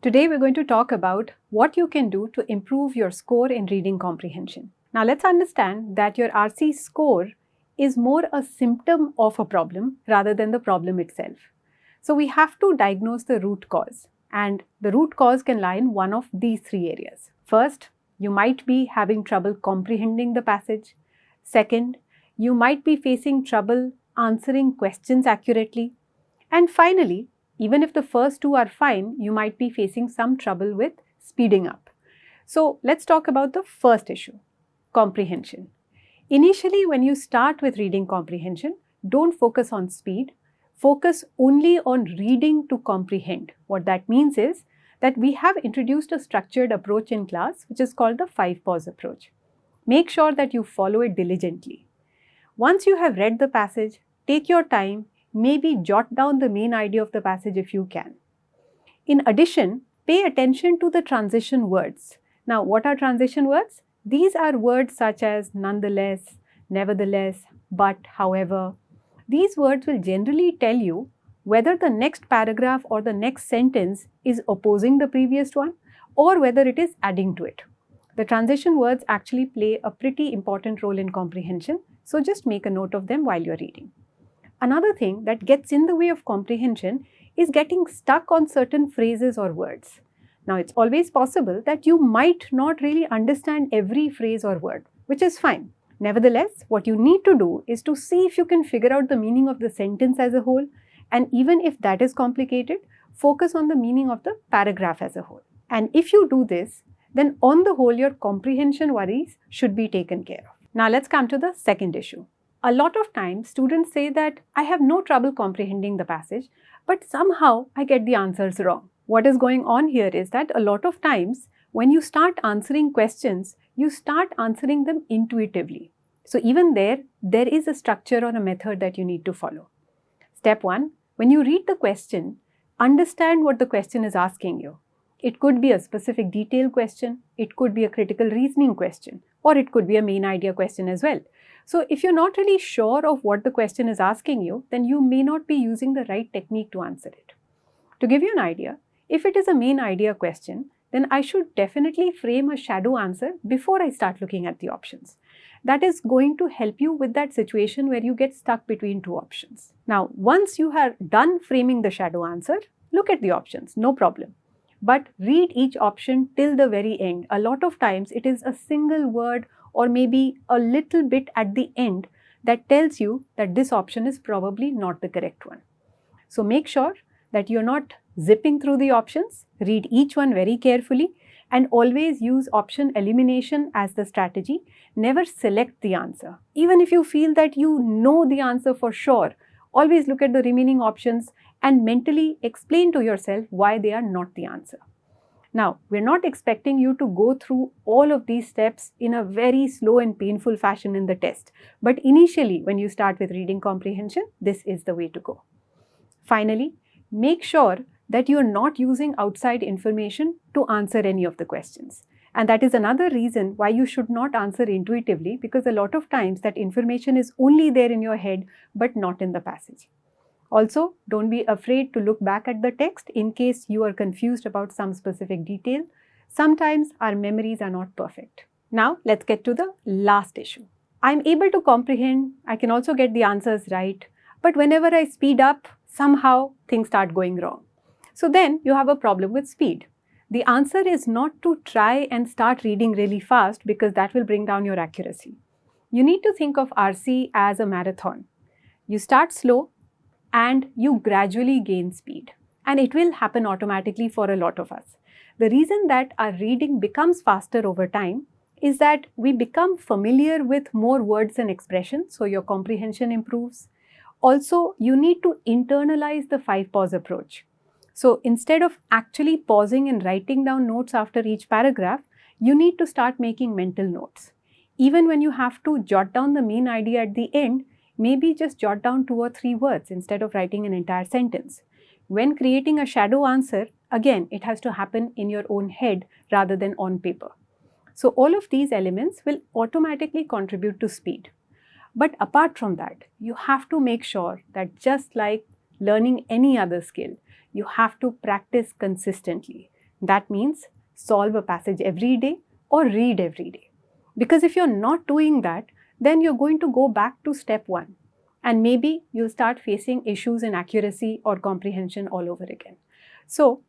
Today we're going to talk about what you can do to improve your score in reading comprehension. Now let's understand that your RC score is more a symptom of a problem rather than the problem itself. So we have to diagnose the root cause, and the root cause can lie in one of these three areas. First, you might be having trouble comprehending the passage. Second, you might be facing trouble answering questions accurately. And finally, even if the first two are fine, you might be facing some trouble with speeding up. So let's talk about the first issue, comprehension. Initially, when you start with reading comprehension, don't focus on speed. Focus only on reading to comprehend. What that means is that we have introduced a structured approach in class, which is called the 5-pause approach. Make sure that you follow it diligently. Once you have read the passage, take your time. Maybe jot down the main idea of the passage if you can. In addition, pay attention to the transition words. Now, what are transition words? These are words such as nonetheless, nevertheless, but, however. These words will generally tell you whether the next paragraph or the next sentence is opposing the previous one or whether it is adding to it. The transition words actually play a pretty important role in comprehension, so just make a note of them while you're reading. Another thing that gets in the way of comprehension is getting stuck on certain phrases or words. Now, it's always possible that you might not really understand every phrase or word, which is fine. Nevertheless, what you need to do is to see if you can figure out the meaning of the sentence as a whole, and even if that is complicated, focus on the meaning of the paragraph as a whole. And if you do this, then on the whole, your comprehension worries should be taken care of. Now, let's come to the second issue. A lot of times, students say that I have no trouble comprehending the passage, but somehow I get the answers wrong. What is going on here is that a lot of times, when you start answering questions, you start answering them intuitively. So even there is a structure or a method that you need to follow. Step 1, when you read the question, understand what the question is asking you. It could be a specific detailed question, it could be a critical reasoning question, or it could be a main idea question as well. So if you're not really sure of what the question is asking you, then you may not be using the right technique to answer it. To give you an idea, if it is a main idea question, then I should definitely frame a shadow answer before I start looking at the options. That is going to help you with that situation where you get stuck between two options. Now, once you are done framing the shadow answer, look at the options, no problem. But read each option till the very end. A lot of times it is a single word or maybe a little bit at the end that tells you that this option is probably not the correct one. So make sure that you're not zipping through the options, read each one very carefully, and always use option elimination as the strategy. Never select the answer. Even if you feel that you know the answer for sure, always look at the remaining options and mentally explain to yourself why they are not the answer. Now, we're not expecting you to go through all of these steps in a very slow and painful fashion in the test. But initially, when you start with reading comprehension, this is the way to go. Finally, make sure that you're not using outside information to answer any of the questions. And that is another reason why you should not answer intuitively, because a lot of times that information is only there in your head but not in the passage. Also, don't be afraid to look back at the text in case you are confused about some specific detail. Sometimes our memories are not perfect. Now, let's get to the last issue. I'm able to comprehend, I can also get the answers right, but whenever I speed up, somehow things start going wrong. So then you have a problem with speed. The answer is not to try and start reading really fast, because that will bring down your accuracy. You need to think of RC as a marathon. You start slow, and you gradually gain speed. And it will happen automatically for a lot of us. The reason that our reading becomes faster over time is that we become familiar with more words and expressions, so your comprehension improves. Also, you need to internalize the 5-pause approach. So instead of actually pausing and writing down notes after each paragraph, you need to start making mental notes. Even when you have to jot down the main idea at the end, maybe just jot down 2 or 3 words instead of writing an entire sentence. When creating a shadow answer, again, it has to happen in your own head rather than on paper. So all of these elements will automatically contribute to speed. But apart from that, you have to make sure that just like learning any other skill, you have to practice consistently. That means solve a passage every day or read every day. Because if you're not doing that, then you're going to go back to step 1. And maybe you'll start facing issues in accuracy or comprehension all over again. So,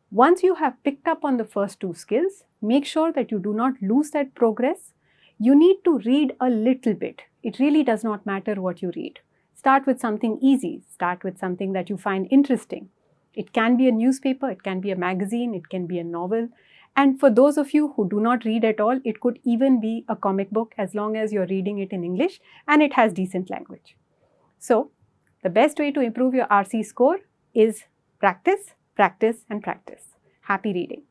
once you have picked up on the first 2 skills, make sure that you do not lose that progress. You need to read a little bit. It really does not matter what you read. Start with something easy. Start with something that you find interesting. It can be a newspaper, it can be a magazine, it can be a novel. And for those of you who do not read at all, it could even be a comic book as long as you're reading it in English and it has decent language. So, the best way to improve your RC score is practice, practice and practice. Happy reading!